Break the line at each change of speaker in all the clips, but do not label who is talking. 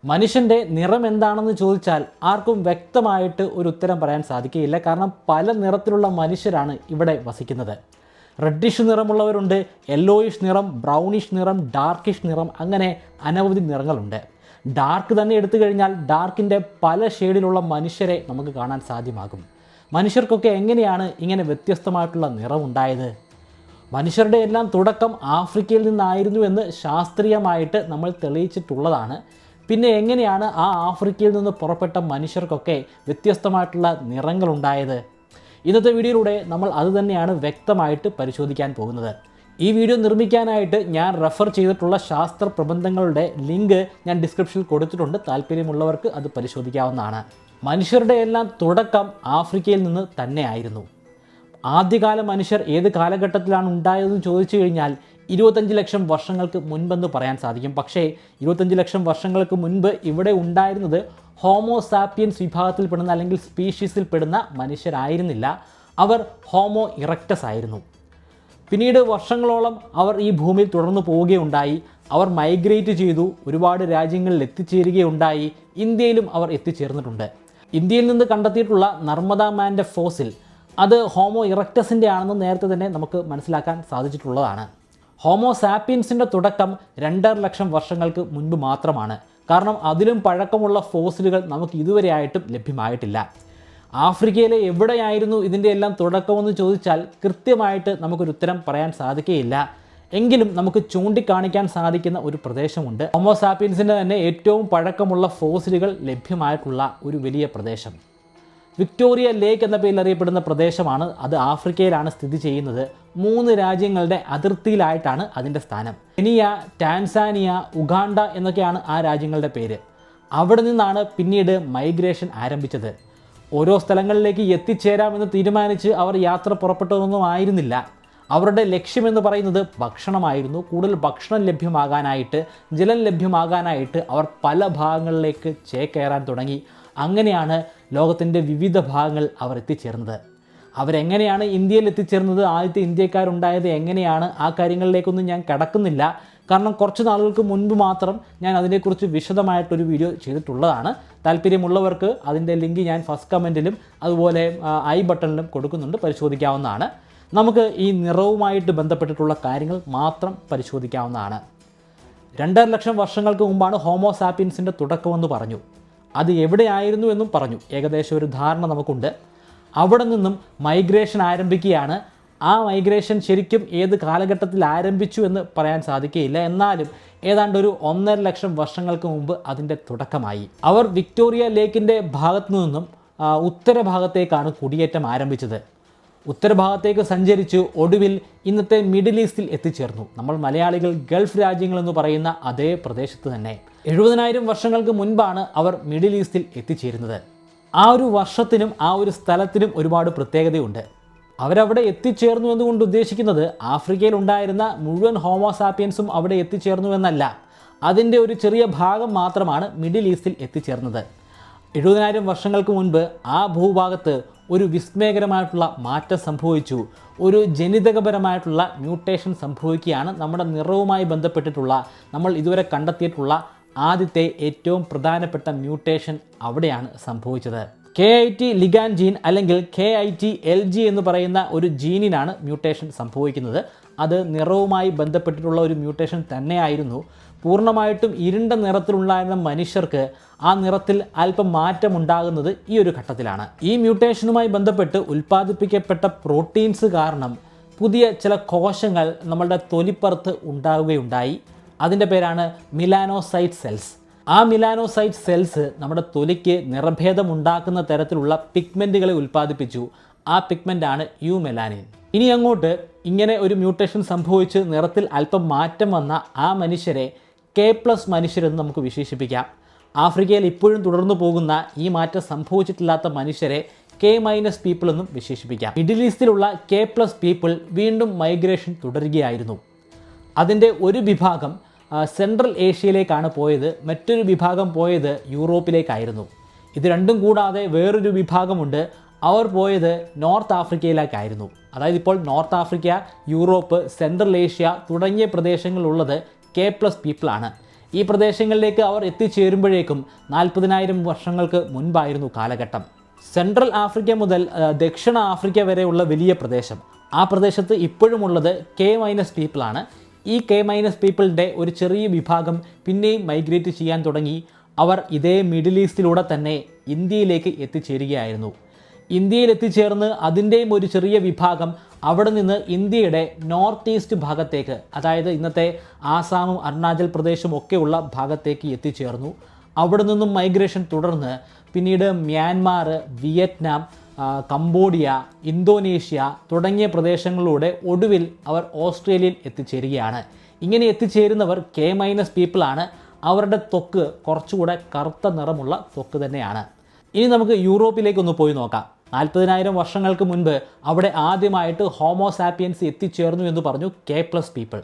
മനുഷ്യൻ്റെ നിറം എന്താണെന്ന് ചോദിച്ചാൽ ആർക്കും വ്യക്തമായിട്ട് ഒരു ഉത്തരം പറയാൻ സാധിക്കുകയില്ല. കാരണം പല നിറത്തിലുള്ള മനുഷ്യരാണ് ഇവിടെ വസിക്കുന്നത്. റെഡിഷ് നിറമുള്ളവരുണ്ട്, യെല്ലോയിഷ് നിറം, ബ്രൗണിഷ് നിറം, ഡാർക്കിഷ് നിറം, അങ്ങനെ അനവധി നിറങ്ങളുണ്ട്. ഡാർക്ക് തന്നെ എടുത്തു കഴിഞ്ഞാൽ ഡാർക്കിൻ്റെ പല ഷെയ്ഡിലുള്ള മനുഷ്യരെ നമുക്ക് കാണാൻ സാധ്യമാകും. മനുഷ്യർക്കൊക്കെ എങ്ങനെയാണ് ഇങ്ങനെ വ്യത്യസ്തമായിട്ടുള്ള നിറമുണ്ടായത്? മനുഷ്യരുടെ എല്ലാം തുടക്കം ആഫ്രിക്കയിൽ നിന്നായിരുന്നു എന്ന് ശാസ്ത്രീയമായിട്ട് നമ്മൾ തെളിയിച്ചിട്ടുള്ളതാണ്. പിന്നെ എങ്ങനെയാണ് ആ ആഫ്രിക്കയിൽ നിന്ന് പുറപ്പെട്ട മനുഷ്യർക്കൊക്കെ വ്യത്യസ്തമായിട്ടുള്ള നിറങ്ങളുണ്ടായത്? ഇന്നത്തെ വീഡിയോയിലൂടെ നമ്മൾ അതുതന്നെയാണ് വ്യക്തമായിട്ട് പരിശോധിക്കാൻ പോകുന്നത്. ഈ വീഡിയോ നിർമ്മിക്കാനായിട്ട് ഞാൻ റെഫർ ചെയ്തിട്ടുള്ള ശാസ്ത്ര പ്രബന്ധങ്ങളുടെ ലിങ്ക് ഞാൻ ഡിസ്ക്രിപ്ഷനിൽ കൊടുത്തിട്ടുണ്ട്. താല്പര്യമുള്ളവർക്ക് അത് പരിശോധിക്കാവുന്നതാണ്. മനുഷ്യരുടെ എല്ലാം തുടക്കം ആഫ്രിക്കയിൽ നിന്ന് തന്നെയായിരുന്നു. ആദ്യകാല മനുഷ്യർ ഏത് കാലഘട്ടത്തിലാണ് ഉണ്ടായതെന്ന് ചോദിച്ചു കഴിഞ്ഞാൽ 25 ലക്ഷം വർഷങ്ങൾക്ക് മുൻപെന്ന് പറയാൻ സാധിക്കും. പക്ഷേ 25 ലക്ഷം വർഷങ്ങൾക്ക് മുൻപ് ഇവിടെ ഉണ്ടായിരുന്നത് ഹോമോസാപ്പിയൻസ് വിഭാഗത്തിൽപ്പെടുന്ന അല്ലെങ്കിൽ സ്പീഷീസിൽപ്പെടുന്ന മനുഷ്യരായിരുന്നില്ല. അവർ ഹോമോ ഇറക്റ്റസ് ആയിരുന്നു. പിന്നീട് വർഷങ്ങളോളം അവർ ഈ ഭൂമിയിൽ തുടർന്നു പോവുകയുണ്ടായി. അവർ മൈഗ്രേറ്റ് ചെയ്തു, ഒരുപാട് രാജ്യങ്ങളിൽ എത്തിച്ചേരുകയുണ്ടായി. ഇന്ത്യയിലും അവർ എത്തിച്ചേർന്നിട്ടുണ്ട്. ഇന്ത്യയിൽ നിന്ന് കണ്ടെത്തിയിട്ടുള്ള നർമ്മദ മാൻ്റെ ഫോസിൽ അത് ഹോമോ ഇറക്റ്റസിൻ്റെ ആണെന്ന് നേരത്തെ തന്നെ നമുക്ക് മനസ്സിലാക്കാൻ സാധിച്ചിട്ടുള്ളതാണ്. ഹോമോസാപ്പിയൻസിൻ്റെ തുടക്കം 2.5 ലക്ഷം വർഷങ്ങൾക്ക് മുൻപ് മാത്രമാണ്. കാരണം അതിലും പഴക്കമുള്ള ഫോസിലുകൾ നമുക്ക് ഇതുവരെയായിട്ടും ലഭ്യമായിട്ടില്ല. ആഫ്രിക്കയിലെ എവിടെയായിരുന്നു ഇതിൻ്റെ എല്ലാം തുടക്കമെന്ന് ചോദിച്ചാൽ കൃത്യമായിട്ട് നമുക്കൊരു ഉത്തരം പറയാൻ സാധിക്കുകയില്ല. എങ്കിലും നമുക്ക് ചൂണ്ടിക്കാണിക്കാൻ സാധിക്കുന്ന ഒരു പ്രദേശമുണ്ട്. ഹോമോസാപ്പിയൻസിൻ്റെ തന്നെ ഏറ്റവും പഴക്കമുള്ള ഫോസിലുകൾ ലഭ്യമായിട്ടുള്ള ഒരു വലിയ പ്രദേശം. വിക്ടോറിയ ലേക്ക് എന്ന പേരിൽ അറിയപ്പെടുന്ന പ്രദേശമാണ്. അത് ആഫ്രിക്കയിലാണ് സ്ഥിതി ചെയ്യുന്നത്. 3 രാജ്യങ്ങളുടെ അതിർത്തിയിലായിട്ടാണ് അതിൻ്റെ സ്ഥാനം. കെനിയ, ടാൻസാനിയ, ഉഗാണ്ട എന്നൊക്കെയാണ് ആ രാജ്യങ്ങളുടെ പേര്. അവിടെ നിന്നാണ് പിന്നീട് മൈഗ്രേഷൻ ആരംഭിച്ചത്. ഓരോ സ്ഥലങ്ങളിലേക്ക് എത്തിച്ചേരാമെന്ന് തീരുമാനിച്ച് അവർ യാത്ര പുറപ്പെട്ടതൊന്നും ആയിരുന്നില്ല. അവരുടെ ലക്ഷ്യമെന്ന് പറയുന്നത് ഭക്ഷണമായിരുന്നു. കൂടുതൽ ഭക്ഷണം ലഭ്യമാകാനായിട്ട്, ജലം ലഭ്യമാകാനായിട്ട് അവർ പല ഭാഗങ്ങളിലേക്ക് ചേക്കേറാൻ തുടങ്ങി. അങ്ങനെയാണ് ലോകത്തിൻ്റെ വിവിധ ഭാഗങ്ങൾ അവർ എത്തിച്ചേർന്നത്. അവരെങ്ങനെയാണ് ഇന്ത്യയിൽ എത്തിച്ചേർന്നത്, ആദ്യത്തെ ഇന്ത്യക്കാരുണ്ടായത് എങ്ങനെയാണ്, ആ കാര്യങ്ങളിലേക്കൊന്നും ഞാൻ കടക്കുന്നില്ല. കാരണം കുറച്ച് നാളുകൾക്ക് മുൻപ് മാത്രം ഞാൻ അതിനെക്കുറിച്ച് വിശദമായിട്ടൊരു വീഡിയോ ചെയ്തിട്ടുള്ളതാണ്. താല്പര്യമുള്ളവർക്ക് അതിൻ്റെ ലിങ്ക് ഞാൻ ഫസ്റ്റ് കമൻറ്റിലും അതുപോലെ ഐ ബട്ടണിലും കൊടുക്കുന്നുണ്ട്, പരിശോധിക്കാവുന്നതാണ്. നമുക്ക് ഈ നിറവുമായിട്ട് ബന്ധപ്പെട്ടിട്ടുള്ള കാര്യങ്ങൾ മാത്രം പരിശോധിക്കാവുന്നതാണ്. 2.5 ലക്ഷം വർഷങ്ങൾക്ക് മുമ്പാണ് ഹോമോസാപ്പിയൻസിൻ്റെ തുടക്കമെന്ന് പറഞ്ഞു. അത് എവിടെയായിരുന്നു എന്നും പറഞ്ഞു. ഏകദേശം ഒരു ധാരണ നമുക്കുണ്ട്. അവിടെ നിന്നും മൈഗ്രേഷൻ ആരംഭിക്കുകയാണ്. ആ മൈഗ്രേഷൻ ശരിക്കും ഏത് കാലഘട്ടത്തിൽ ആരംഭിച്ചു എന്ന് പറയാൻ സാധിക്കുകയില്ല. എന്നാലും ഏതാണ്ട് ഒരു 1.5 ലക്ഷം വർഷങ്ങൾക്ക് മുമ്പ് അതിൻ്റെ തുടക്കമായി. അവർ വിക്ടോറിയ ലേക്കിൻ്റെ ഭാഗത്തു നിന്നും ഉത്തരഭാഗത്തേക്കാണ് കുടിയേറ്റം ആരംഭിച്ചത്. ഉത്തരഭാഗത്തേക്ക് സഞ്ചരിച്ച് ഒടുവിൽ ഇന്നത്തെ മിഡിൽ ഈസ്റ്റിൽ എത്തിച്ചേർന്നു. നമ്മൾ മലയാളികൾ ഗൾഫ് രാജ്യങ്ങളെന്ന് പറയുന്ന അതേ പ്രദേശത്ത് തന്നെ. 70,000 വർഷങ്ങൾക്ക് മുൻപാണ് അവർ മിഡിൽ ഈസ്റ്റിൽ എത്തിച്ചേരുന്നത്. ആ ഒരു വർഷത്തിനും ആ ഒരു സ്ഥലത്തിനും ഒരുപാട് പ്രത്യേകതയുണ്ട്. അവരവിടെ എത്തിച്ചേർന്നു എന്നുകൊണ്ട് ഉദ്ദേശിക്കുന്നത് ആഫ്രിക്കയിൽ ഉണ്ടായിരുന്ന മുഴുവൻ ഹോമോസാപ്പിയൻസും അവിടെ എത്തിച്ചേർന്നു എന്നല്ല. അതിൻ്റെ ഒരു ചെറിയ ഭാഗം മാത്രമാണ് മിഡിൽ ഈസ്റ്റിൽ എത്തിച്ചേർന്നത്. 70,000 വർഷങ്ങൾക്ക് മുൻപ് ആ ഭൂഭാഗത്ത് ഒരു വിസ്മയകരമായിട്ടുള്ള മാറ്റം സംഭവിച്ചു. ഒരു ജനിതകപരമായിട്ടുള്ള മ്യൂട്ടേഷൻ സംഭവിക്കുകയാണ്. നമ്മുടെ നിറവുമായി ബന്ധപ്പെട്ടിട്ടുള്ള നമ്മൾ ഇതുവരെ കണ്ടെത്തിയിട്ടുള്ള ആദ്യത്തെ ഏറ്റവും പ്രധാനപ്പെട്ട മ്യൂട്ടേഷൻ അവിടെയാണ് സംഭവിച്ചത്. KIT ലിഗാൻ ജീൻ അല്ലെങ്കിൽ KIT LG എന്ന് പറയുന്ന ഒരു ജീനിനാണ് മ്യൂട്ടേഷൻ സംഭവിക്കുന്നത്. അത് നിറവുമായി ബന്ധപ്പെട്ടിട്ടുള്ള ഒരു മ്യൂട്ടേഷൻ തന്നെയായിരുന്നു. പൂർണ്ണമായിട്ടും ഇരുണ്ട നിറത്തിലുണ്ടായിരുന്ന മനുഷ്യർക്ക് ആ നിറത്തിൽ അല്പം മാറ്റമുണ്ടാകുന്നത് ഈ ഒരു ഘട്ടത്തിലാണ്. ഈ മ്യൂട്ടേഷനുമായി ബന്ധപ്പെട്ട് ഉൽപ്പാദിപ്പിക്കപ്പെട്ട പ്രോട്ടീൻസ് കാരണം പുതിയ ചില കോശങ്ങൾ നമ്മളുടെ തൊലിപ്പുറത്ത് ഉണ്ടാവുകയുണ്ടായി. അതിൻ്റെ പേരാണ് മിലാനോസൈറ്റ് സെൽസ്. ആ മിലാനോസൈറ്റ് സെൽസ് നമ്മുടെ തൊലിക്ക് നിറഭേദം ഉണ്ടാക്കുന്ന തരത്തിലുള്ള പിഗ്മെൻറ്റുകളെ ഉൽപ്പാദിപ്പിച്ചു. ആ പിഗ്മെൻ്റാണ് യുമെലാനിൻ. ഇനി അങ്ങോട്ട് ഇങ്ങനെ ഒരു മ്യൂട്ടേഷൻ സംഭവിച്ച് നിറത്തിൽ അല്പം മാറ്റം വന്ന ആ മനുഷ്യരെ K+ മനുഷ്യരെന്ന് നമുക്ക് വിശേഷിപ്പിക്കാം. ആഫ്രിക്കയിൽ ഇപ്പോഴും തുടർന്നു പോകുന്ന ഈ മാറ്റം സംഭവിച്ചിട്ടില്ലാത്ത മനുഷ്യരെ K- പീപ്പിൾ എന്നും വിശേഷിപ്പിക്കാം. മിഡിൽ ഈസ്റ്റിലുള്ള K+ പീപ്പിൾ വീണ്ടും മൈഗ്രേഷൻ തുടരുകയായിരുന്നു. അതിൻ്റെ ഒരു വിഭാഗം സെൻട്രൽ ഏഷ്യയിലേക്കാണ് പോയത്, മറ്റൊരു വിഭാഗം പോയത് യൂറോപ്പിലേക്കായിരുന്നു. ഇത് രണ്ടും കൂടാതെ വേറൊരു വിഭാഗമുണ്ട്. അവർ പോയത് നോർത്ത് ആഫ്രിക്കയിലേക്കായിരുന്നു. അതായത് ഇപ്പോൾ north Africa, Europe, central Asia തുടങ്ങിയ പ്രദേശങ്ങളിലുള്ളത് K+ പീപ്പിളാണ്. ഈ പ്രദേശങ്ങളിലേക്ക് അവർ എത്തിച്ചേരുമ്പോഴേക്കും 40,000 വർഷങ്ങൾക്ക് മുൻപായിരുന്നു കാലഘട്ടം. സെൻട്രൽ ആഫ്രിക്ക മുതൽ ദക്ഷിണ ആഫ്രിക്ക വരെയുള്ള വലിയ പ്രദേശം, ആ പ്രദേശത്ത് ഇപ്പോഴുമുള്ളത് K- പീപ്പിളാണ്. ഈ K- പീപ്പിളിൻ്റെ ഒരു ചെറിയ വിഭാഗം പിന്നെയും മൈഗ്രേറ്റ് ചെയ്യാൻ തുടങ്ങി. അവർ ഇതേ മിഡിൽ ഈസ്റ്റിലൂടെ തന്നെ ഇന്ത്യയിലേക്ക് എത്തിച്ചേരുകയായിരുന്നു. ഇന്ത്യയിൽ എത്തിച്ചേർന്ന് അതിൻ്റെയും ഒരു ചെറിയ വിഭാഗം അവിടെ നിന്ന് ഇന്ത്യയുടെ നോർത്ത് ഈസ്റ്റ് ഭാഗത്തേക്ക്, അതായത് ഇന്നത്തെ ആസാമും അരുണാചൽ പ്രദേശും ഒക്കെയുള്ള ഭാഗത്തേക്ക് എത്തിച്ചേർന്നു. അവിടെ നിന്നും മൈഗ്രേഷൻ തുടർന്ന് പിന്നീട് മ്യാൻമാർ, വിയറ്റ്നാം, കംബോഡിയ, ഇന്തോനേഷ്യ തുടങ്ങിയ പ്രദേശങ്ങളിലൂടെ ഒടുവിൽ അവർ ഓസ്ട്രേലിയയിൽ എത്തിച്ചേരുകയാണ്. ഇങ്ങനെ എത്തിച്ചേരുന്നവർ K- പീപ്പിളാണ്. അവരുടെ ത്വക്ക് കുറച്ചുകൂടെ കറുത്ത നിറമുള്ള ത്വക്ക് തന്നെയാണ്. ഇനി നമുക്ക് യൂറോപ്പിലേക്കൊന്ന് പോയി നോക്കാം. 40,000 വർഷങ്ങൾക്ക് മുൻപ് അവിടെ ആദ്യമായിട്ട് ഹോമോസാപ്പിയൻസ് എത്തിച്ചേർന്നു എന്ന് പറഞ്ഞു K+ പീപ്പിൾ.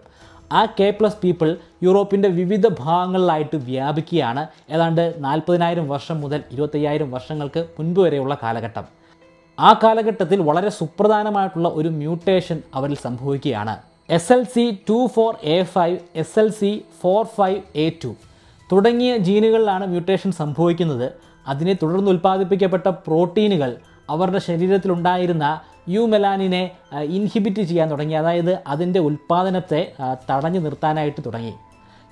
ആ K+ പീപ്പിൾ യൂറോപ്പിൻ്റെ വിവിധ ഭാഗങ്ങളിലായിട്ട് വ്യാപിക്കുകയാണ്. ഏതാണ്ട് 40,000 വർഷം മുതൽ 25,000 വർഷങ്ങൾക്ക് മുൻപ് വരെയുള്ള കാലഘട്ടം. ആ കാലഘട്ടത്തിൽ വളരെ സുപ്രധാനമായിട്ടുള്ള ഒരു മ്യൂട്ടേഷൻ അവരിൽ സംഭവിക്കുകയാണ്. SLC24A5, SLC45A2 തുടങ്ങിയ ജീനുകളിലാണ് മ്യൂട്ടേഷൻ സംഭവിക്കുന്നത്. അതിനെ തുടർന്ന് ഉൽപ്പാദിപ്പിക്കപ്പെട്ട പ്രോട്ടീനുകൾ അവരുടെ ശരീരത്തിലുണ്ടായിരുന്ന യുമെലാനിനെ ഇൻഹിബിറ്റ് ചെയ്യാൻ തുടങ്ങി. അതായത് അതിൻ്റെ ഉൽപ്പാദനത്തെ തടഞ്ഞു നിർത്താനായിട്ട് തുടങ്ങി.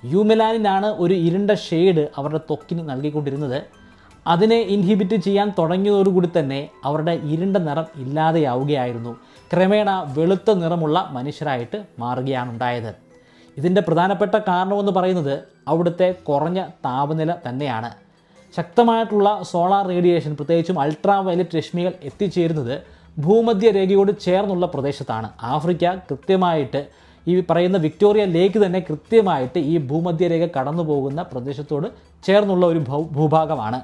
യുമെലാനിനാണ് ഒരു ഇരുണ്ട ഷെയ്ഡ് അവരുടെ ത്വക്കിന് നൽകിക്കൊണ്ടിരുന്നത്. അതിനെ ഇൻഹിബിറ്റ് ചെയ്യാൻ തുടങ്ങിയതോടുകൂടി തന്നെ അവരുടെ ഇരുണ്ട നിറം ഇല്ലാതെയാവുകയായിരുന്നു. ക്രമേണ വെളുത്ത നിറമുള്ള മനുഷ്യരായിട്ട് മാറുകയാണ് ഉണ്ടായത്. ഇതിൻ്റെ പ്രധാനപ്പെട്ട കാരണമെന്ന് പറയുന്നത് അവിടുത്തെ കുറഞ്ഞ താപനില തന്നെയാണ്. ശക്തമായിട്ടുള്ള സോളാർ റേഡിയേഷൻ, പ്രത്യേകിച്ചും അൾട്രാ വയലറ്റ് രശ്മികൾ എത്തിച്ചേരുന്നത് ഭൂമധ്യരേഖയോട് ചേർന്നുള്ള പ്രദേശത്താണ്. ആഫ്രിക്ക കൃത്യമായിട്ട് ഈ പറയുന്ന വിക്ടോറിയ ലേക്ക് തന്നെ കൃത്യമായിട്ട് ഈ ഭൂമധ്യരേഖ കടന്നു പോകുന്ന പ്രദേശത്തോട് ചേർന്നുള്ള ഒരു ഭൂഭാഗമാണ്.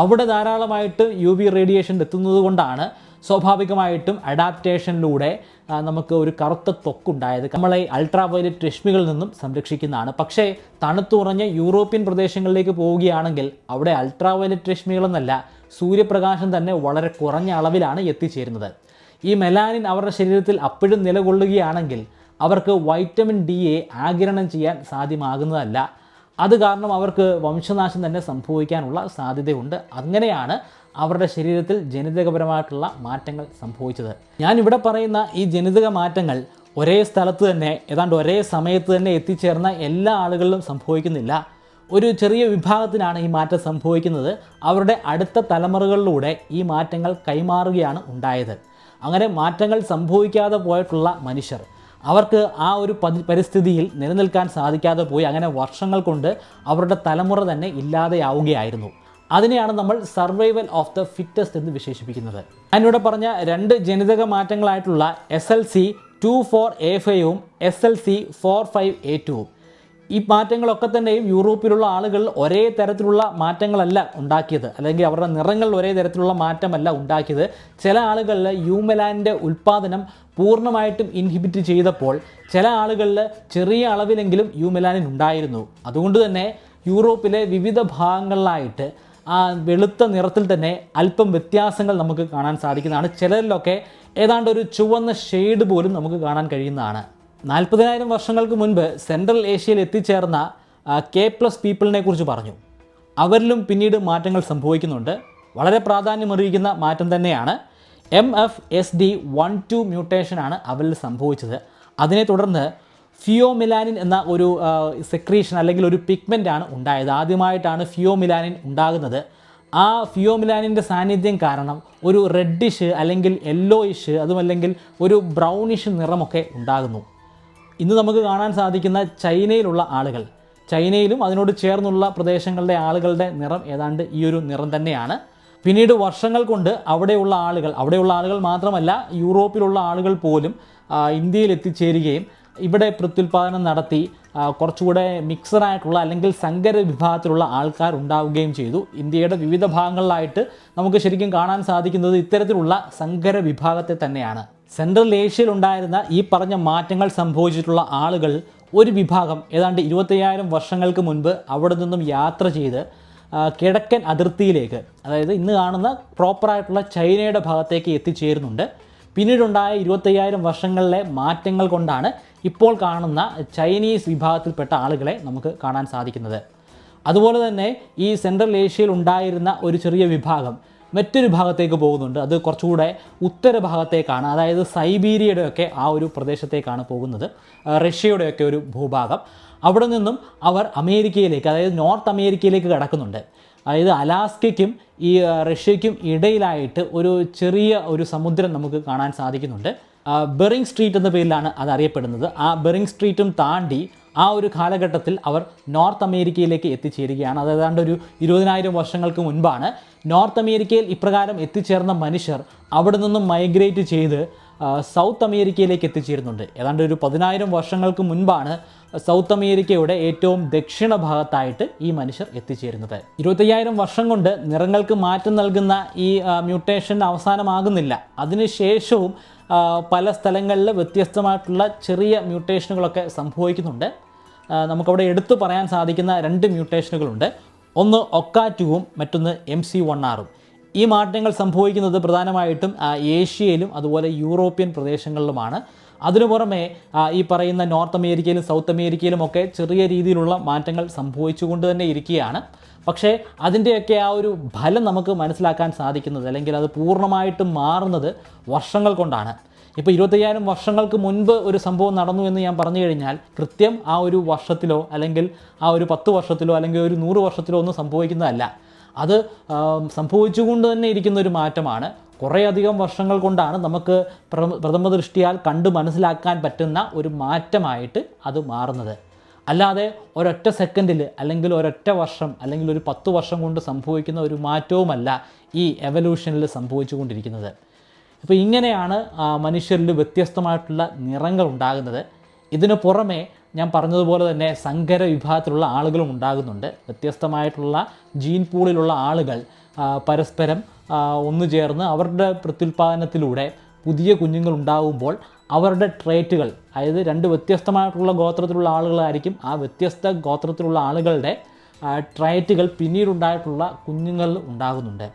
അവിടെ ധാരാളമായിട്ട് UV റേഡിയേഷൻ എത്തുന്നത് കൊണ്ടാണ് സ്വാഭാവികമായിട്ടും അഡാപ്റ്റേഷനിലൂടെ നമുക്ക് ഒരു കറുത്ത ത്വക്കുണ്ടായത്. നമ്മളെ അൾട്രാ വയലറ്റ് രശ്മികളിൽ നിന്നും സംരക്ഷിക്കുന്നതാണ്. പക്ഷേ തണുത്തുറഞ്ഞ യൂറോപ്യൻ പ്രദേശങ്ങളിലേക്ക് പോവുകയാണെങ്കിൽ അവിടെ അൾട്രാ വയലറ്റ് രശ്മികളെന്നല്ല, സൂര്യപ്രകാശം തന്നെ വളരെ കുറഞ്ഞ അളവിലാണ് എത്തിച്ചേരുന്നത്. ഈ മെലാനിൻ അവരുടെ ശരീരത്തിൽ അപ്പോഴും നിലകൊള്ളുകയാണെങ്കിൽ അവർക്ക് വൈറ്റമിൻ ഡിയെ ആഗിരണം ചെയ്യാൻ സാധ്യമാകുന്നതല്ല. അത് കാരണം അവർക്ക് വംശനാശം തന്നെ സംഭവിക്കാനുള്ള സാധ്യതയുണ്ട്. അങ്ങനെയാണ് അവരുടെ ശരീരത്തിൽ ജനിതകപരമായിട്ടുള്ള മാറ്റങ്ങൾ സംഭവിച്ചത്. ഞാനിവിടെ പറയുന്ന ഈ ജനിതക മാറ്റങ്ങൾ ഒരേ സ്ഥലത്ത് തന്നെ ഏതാണ്ട് ഒരേ സമയത്ത് തന്നെ എത്തിച്ചേർന്ന എല്ലാ ആളുകളിലും സംഭവിക്കുന്നില്ല. ഒരു ചെറിയ വിഭാഗത്തിനാണ് ഈ മാറ്റം സംഭവിക്കുന്നത്. അവരുടെ അടുത്ത തലമുറകളിലൂടെ ഈ മാറ്റങ്ങൾ കൈമാറുകയാണ് ഉണ്ടായത്. അങ്ങനെ മാറ്റങ്ങൾ സംഭവിക്കാതെ പോയിട്ടുള്ള മനുഷ്യർ, അവർക്ക് ആ ഒരു പരിസ്ഥിതിയിൽ നിലനിൽക്കാൻ സാധിക്കാതെ പോയി. അങ്ങനെ വർഷങ്ങൾ കൊണ്ട് അവരുടെ തലമുറ തന്നെ ഇല്ലാതെയാവുകയായിരുന്നു. അതിനെയാണ് നമ്മൾ സർവൈവൽ ഓഫ് ദ ഫിറ്റസ്റ്റ് എന്ന് വിശേഷിപ്പിക്കുന്നത്. ഞാനിവിടെ പറഞ്ഞ 2 ജനിതക മാറ്റങ്ങളായിട്ടുള്ള SLC24A5ഉം SLC45A2ഉം ഈ മാറ്റങ്ങളൊക്കെ തന്നെയും യൂറോപ്പിലുള്ള ആളുകൾ ഒരേ തരത്തിലുള്ള മാറ്റങ്ങളല്ല ഉണ്ടാക്കിയത്, അല്ലെങ്കിൽ അവരുടെ നിറങ്ങൾ ഒരേ തരത്തിലുള്ള മാറ്റമല്ല ഉണ്ടാക്കിയത്. ചില ആളുകളിൽ യുമെലാനിൻ്റെ ഉൽപ്പാദനം പൂർണ്ണമായിട്ടും ഇൻഹിബിറ്റ് ചെയ്തപ്പോൾ ചില ആളുകളിൽ ചെറിയ അളവിലെങ്കിലും യുമെലാനിൻ ഉണ്ടായിരുന്നു. അതുകൊണ്ട് തന്നെ യൂറോപ്പിലെ വിവിധ ഭാഗങ്ങളിലായിട്ട് ആ വെളുത്ത നിറത്തിൽ തന്നെ അല്പം വ്യത്യാസങ്ങൾ നമുക്ക് കാണാൻ സാധിക്കുന്നതാണ്. ചിലരിലൊക്കെ ഏതാണ്ട് ഒരു ചുവന്ന ഷെയ്ഡ് പോലും നമുക്ക് കാണാൻ കഴിയുന്നതാണ്. 40,000 വർഷങ്ങൾക്ക് മുൻപ് സെൻട്രൽ ഏഷ്യയിൽ എത്തിച്ചേർന്ന K+ പീപ്പിളിനെ കുറിച്ച് പറഞ്ഞു. അവരിലും പിന്നീട് മാറ്റങ്ങൾ സംഭവിക്കുന്നുണ്ട്. വളരെ പ്രാധാന്യമറിയിക്കുന്ന മാറ്റം തന്നെയാണ്. MFSD12 മ്യൂട്ടേഷനാണ് അവരിൽ സംഭവിച്ചത്. അതിനെ തുടർന്ന് ഫിയോമിലാനിൻ എന്ന ഒരു സെക്രീഷൻ അല്ലെങ്കിൽ ഒരു പിഗ്മെൻ്റാണ് ഉണ്ടായത്. ആദ്യമായിട്ടാണ് ഫിയോമിലാനിൻ ഉണ്ടാകുന്നത്. ആ ഫിയോമിലാനിൻ്റെ സാന്നിധ്യം കാരണം ഒരു റെഡിഷ് അല്ലെങ്കിൽ യെല്ലോയിഷ്, അതുമല്ലെങ്കിൽ ഒരു ബ്രൗണിഷ് നിറമൊക്കെ ഉണ്ടാകുന്നു. ഇന്ന് നമുക്ക് കാണാൻ സാധിക്കുന്ന ചൈനയിലുള്ള ആളുകൾ, ചൈനയിലും അതിനോട് ചേർന്നുള്ള പ്രദേശങ്ങളുടെ ആളുകളുടെ നിറം ഏതാണ്ട് ഈ ഒരു നിറം തന്നെയാണ്. പിന്നീട് വർഷങ്ങൾ കൊണ്ട് അവിടെയുള്ള ആളുകൾ മാത്രമല്ല യൂറോപ്പിലുള്ള ആളുകൾ പോലും ഇന്ത്യയിൽ എത്തിച്ചേരുകയും ഇവിടെ പ്രത്യുൽപാദനം നടത്തി കുറച്ചുകൂടെ മിക്സറായിട്ടുള്ള അല്ലെങ്കിൽ സങ്കര വിഭാഗത്തിലുള്ള ആൾക്കാർ ഉണ്ടാവുകയും ചെയ്തു. ഇന്ത്യയുടെ വിവിധ ഭാഗങ്ങളിലായിട്ട് നമുക്ക് ശരിക്കും കാണാൻ സാധിക്കുന്നത് ഇത്തരത്തിലുള്ള സങ്കര വിഭാഗത്തെ തന്നെയാണ്. സെൻട്രൽ ഏഷ്യയിൽ ഉണ്ടായിരുന്ന ഈ പറഞ്ഞ മാറ്റങ്ങൾ സംഭവിച്ചിട്ടുള്ള ആളുകൾ ഒരു വിഭാഗം ഏതാണ്ട് 25,000 വർഷങ്ങൾക്ക് മുൻപ് അവിടെ നിന്നും യാത്ര ചെയ്ത് കിഴക്കൻ അതിർത്തിയിലേക്ക്, അതായത് ഇന്ന് കാണുന്ന പ്രോപ്പറായിട്ടുള്ള ചൈനയുടെ ഭാഗത്തേക്ക് എത്തിച്ചേരുന്നുണ്ട്. പിന്നീടുണ്ടായ 25,000 വർഷങ്ങളിലെ മാറ്റങ്ങൾ കൊണ്ടാണ് ഇപ്പോൾ കാണുന്ന ചൈനീസ് വിഭാഗത്തിൽപ്പെട്ട ആളുകളെ നമുക്ക് കാണാൻ സാധിക്കുന്നത്. അതുപോലെ തന്നെ ഈ സെൻട്രൽ ഏഷ്യയിൽ ഉണ്ടായിരുന്ന ഒരു ചെറിയ വിഭാഗം മറ്റൊരു ഭാഗത്തേക്ക് പോകുന്നുണ്ട്. അത് കുറച്ചുകൂടെ ഉത്തര ഭാഗത്തേക്കാണ്, അതായത് സൈബീരിയയുടെയൊക്കെ ആ ഒരു പ്രദേശത്തേക്കാണ് പോകുന്നത്, റഷ്യയുടെയൊക്കെ ഒരു ഭൂഭാഗം. അവിടെ നിന്നും അവർ അമേരിക്കയിലേക്ക്, അതായത് നോർത്ത് അമേരിക്കയിലേക്ക് കടക്കുന്നുണ്ട്. അതായത് അലാസ്കയ്ക്കും ഈ റഷ്യയ്ക്കും ഇടയിലായിട്ട് ഒരു ചെറിയ ഒരു സമുദ്രം നമുക്ക് കാണാൻ സാധിക്കുന്നുണ്ട്. ബെറിങ് സ്ട്രീറ്റ് എന്ന പേരിലാണ് അത് അറിയപ്പെടുന്നത്. ആ ബെറിങ് സ്ട്രീറ്റും താണ്ടി ആ ഒരു കാലഘട്ടത്തിൽ അവർ നോർത്ത് അമേരിക്കയിലേക്ക് എത്തിച്ചേരുകയാണ്. അത് ഏതാണ്ട് ഒരു 20,000 വർഷങ്ങൾക്ക് മുൻപാണ് നോർത്ത് അമേരിക്കയിൽ ഇപ്രകാരം എത്തിച്ചേർന്ന മനുഷ്യർ അവിടെ നിന്നും മൈഗ്രേറ്റ് ചെയ്ത് സൗത്ത് അമേരിക്കയിലേക്ക് എത്തിച്ചേരുന്നുണ്ട്. ഏതാണ്ട് ഒരു 10,000 വർഷങ്ങൾക്ക് മുൻപാണ് സൗത്ത് അമേരിക്കയുടെ ഏറ്റവും ദക്ഷിണ ഭാഗത്തായിട്ട് ഈ മനുഷ്യർ എത്തിച്ചേരുന്നത്. 25,000 വർഷം കൊണ്ട് നിറങ്ങൾക്ക് മാറ്റം നൽകുന്ന ഈ മ്യൂട്ടേഷൻ അവസാനമാകുന്നില്ല. അതിനുശേഷവും പല സ്ഥലങ്ങളിൽ വ്യത്യസ്തമായിട്ടുള്ള ചെറിയ മ്യൂട്ടേഷനുകളൊക്കെ സംഭവിക്കുന്നുണ്ട്. നമുക്കവിടെ എടുത്തു പറയാൻ സാധിക്കുന്ന 2 മ്യൂട്ടേഷനുകളുണ്ട്. ഒന്ന് OCA2-ഉം മറ്റൊന്ന് MC1R-ഉം. ഈ മാറ്റങ്ങൾ സംഭവിക്കുന്നത് പ്രധാനമായിട്ടും ഏഷ്യയിലും അതുപോലെ യൂറോപ്യൻ പ്രദേശങ്ങളിലുമാണ്. അതിനു പുറമെ ഈ പറയുന്ന നോർത്ത് അമേരിക്കയിലും സൗത്ത് അമേരിക്കയിലുമൊക്കെ ചെറിയ രീതിയിലുള്ള മാറ്റങ്ങൾ സംഭവിച്ചുകൊണ്ട് തന്നെ ഇരിക്കുകയാണ്. പക്ഷേ അതിൻ്റെയൊക്കെ ആ ഒരു ഫലം നമുക്ക് മനസ്സിലാക്കാൻ സാധിക്കുന്നത്, അല്ലെങ്കിൽ അത് പൂർണ്ണമായിട്ടും മാറുന്നത് വർഷങ്ങൾ കൊണ്ടാണ്. ഇപ്പോൾ 25,000 വർഷങ്ങൾക്ക് മുൻപ് ഒരു സംഭവം നടന്നു എന്ന് ഞാൻ പറഞ്ഞു കഴിഞ്ഞാൽ കൃത്യം ആ ഒരു വർഷത്തിലോ അല്ലെങ്കിൽ ആ ഒരു 10 വർഷത്തിലോ അല്ലെങ്കിൽ ഒരു 100 വർഷത്തിലോ ഒന്നും സംഭവിക്കുന്നതല്ല. അത് സംഭവിച്ചുകൊണ്ട് തന്നെ ഇരിക്കുന്ന ഒരു മാറ്റമാണ്. കുറേയധികം വർഷങ്ങൾ കൊണ്ടാണ് നമുക്ക് പ്രഥമ ദൃഷ്ടിയാൽ കണ്ട് മനസ്സിലാക്കാൻ പറ്റുന്ന ഒരു മാറ്റമായിട്ട് അത് മാറുന്നത്. അല്ലാതെ ഒരൊറ്റ സെക്കൻഡിൽ അല്ലെങ്കിൽ ഒരൊറ്റ വർഷം അല്ലെങ്കിൽ ഒരു 10 വർഷം കൊണ്ട് സംഭവിക്കുന്ന ഒരു മാറ്റവുമല്ല ഈ എവല്യൂഷനിൽ സംഭവിച്ചുകൊണ്ടിരിക്കുന്നത്. അപ്പോൾ ഇങ്ങനെയാണ് മനുഷ്യരിൽ വ്യത്യസ്തമായിട്ടുള്ള നിറങ്ങൾ ഉണ്ടാകുന്നത്. ഇതിനു പുറമെ ഞാൻ പറഞ്ഞതുപോലെ തന്നെ സങ്കര വിഭാഗത്തിലുള്ള ആളുകളും ഉണ്ടാകുന്നുണ്ട്. വ്യത്യസ്തമായിട്ടുള്ള ജീൻ പൂളിലുള്ള ആളുകൾ പരസ്പരം ഒന്നു ചേർന്ന് അവരുടെ പ്രത്യുൽപാദനത്തിലൂടെ പുതിയ കുഞ്ഞുങ്ങൾ ഉണ്ടാകുമ്പോൾ അവരുടെ ട്രേറ്റുകൾ, അതായത് 2 വ്യത്യസ്തമായിട്ടുള്ള ഗോത്രത്തിലുള്ള ആളുകളായിരിക്കും, ആ വ്യത്യസ്ത ഗോത്രത്തിലുള്ള ആളുകളുടെ ട്രേറ്റുകൾ പിന്നീടുണ്ടായിട്ടുള്ള കുഞ്ഞുങ്ങൾ ഉണ്ടാകുന്നുണ്ട്.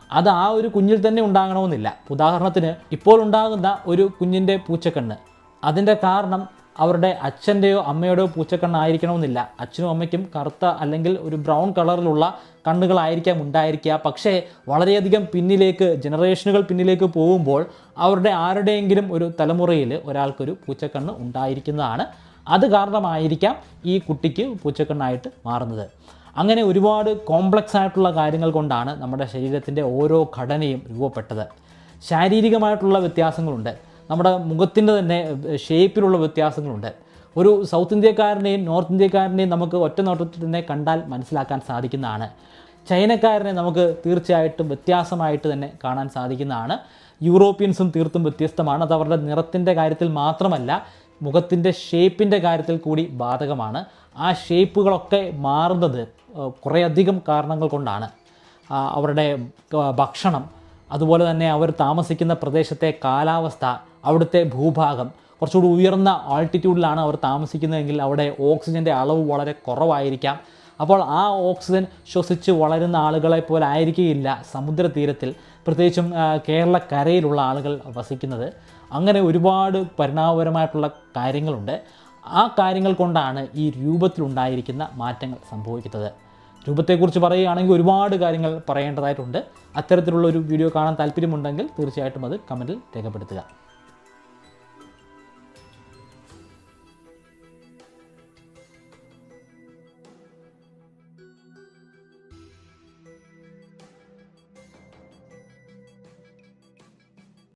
അത് ആ ഒരു കുഞ്ഞിൽ തന്നെ ഉണ്ടാകണമെന്നില്ല. ഉദാഹരണത്തിന് ഇപ്പോൾ ഉണ്ടാകുന്ന ഒരു കുഞ്ഞിൻ്റെ പൂച്ചക്കണ്ണ്, അതിൻ്റെ കാരണം അവരുടെ അച്ഛൻ്റെയോ അമ്മയുടെയോ പൂച്ചക്കണ്ണായിരിക്കണമെന്നില്ല. അച്ഛനും അമ്മയ്ക്കും കറുത്ത അല്ലെങ്കിൽ ഒരു ബ്രൗൺ കളറിലുള്ള കണ്ണുകളായിരിക്കാം ഉണ്ടായിരിക്കുക. പക്ഷേ വളരെയധികം പിന്നിലേക്ക്, ജനറേഷനുകൾ പിന്നിലേക്ക് പോകുമ്പോൾ അവരുടെ ആരുടെയെങ്കിലും ഒരു തലമുറയിൽ ഒരാൾക്കൊരു പൂച്ചക്കണ്ണ് ഉണ്ടായിരിക്കുന്നതാണ്. അത് കാരണമായിരിക്കാം ഈ കുട്ടിക്ക് പൂച്ചക്കണ്ണായിട്ട് മാറുന്നത്. അങ്ങനെ ഒരുപാട് കോംപ്ലക്സ് ആയിട്ടുള്ള കാര്യങ്ങൾ കൊണ്ടാണ് നമ്മുടെ ശരീരത്തിൻ്റെ ഓരോ ഘടനയും രൂപപ്പെട്ടത്. ശാരീരികമായിട്ടുള്ള വ്യത്യാസങ്ങളുണ്ട്. നമ്മുടെ മുഖത്തിൻ്റെ തന്നെ ഷേപ്പിലുള്ള വ്യത്യാസങ്ങളുണ്ട്. ഒരു സൗത്ത് ഇന്ത്യക്കാരനെയും നോർത്ത് ഇന്ത്യക്കാരനെയും നമുക്ക് ഒറ്റ നോട്ടത്തിൽ തന്നെ കണ്ടാൽ മനസ്സിലാക്കാൻ സാധിക്കുന്നതാണ്. ചൈനക്കാരനെ നമുക്ക് തീർച്ചയായിട്ടും വ്യത്യാസമായിട്ട് തന്നെ കാണാൻ സാധിക്കുന്നതാണ്. യൂറോപ്യൻസും തീർത്തും വ്യത്യസ്തമാണ്. അത് അവരുടെ നിറത്തിൻ്റെ കാര്യത്തിൽ മാത്രമല്ല, മുഖത്തിൻ്റെ ഷേപ്പിൻ്റെ കാര്യത്തിൽ കൂടി ബാധകമാണ്. ആ ഷേപ്പുകളൊക്കെ മാറുന്നത് കുറേയധികം കാരണങ്ങൾ കൊണ്ടാണ്. അവരുടെ ഭക്ഷണം, അതുപോലെ തന്നെ അവർ താമസിക്കുന്ന പ്രദേശത്തെ കാലാവസ്ഥ, അവിടുത്തെ ഭൂഭാഗം, കുറച്ചുകൂടി ഉയർന്ന ആൾട്ടിറ്റ്യൂഡിലാണ് അവർ താമസിക്കുന്നതെങ്കിൽ അവിടെ ഓക്സിജൻ്റെ അളവ് വളരെ കുറവായിരിക്കാം. അപ്പോൾ ആ ഓക്സിജൻ ശ്വസിച്ച് വളരുന്ന ആളുകളെ പോലെ ആയിരിക്കുകയില്ല സമുദ്രതീരത്തിൽ, പ്രത്യേകിച്ചും കേരളക്കരയിലുള്ള ആളുകൾ വസിക്കുന്നത്. അങ്ങനെ ഒരുപാട് പരിണാമപരമായിട്ടുള്ള കാര്യങ്ങളുണ്ട്. ആ കാര്യങ്ങൾ കൊണ്ടാണ് ഈ രൂപത്തിലുണ്ടായിരിക്കുന്ന മാറ്റങ്ങൾ സംഭവിക്കുന്നത്. രൂപത്തെക്കുറിച്ച് പറയുകയാണെങ്കിൽ ഒരുപാട് കാര്യങ്ങൾ പറയേണ്ടതായിട്ടുണ്ട്. അത്തരത്തിലുള്ള ഒരു വീഡിയോ കാണാൻ താല്പര്യമുണ്ടെങ്കിൽ തീർച്ചയായിട്ടും അത് കമൻറ്റിൽ രേഖപ്പെടുത്തുക.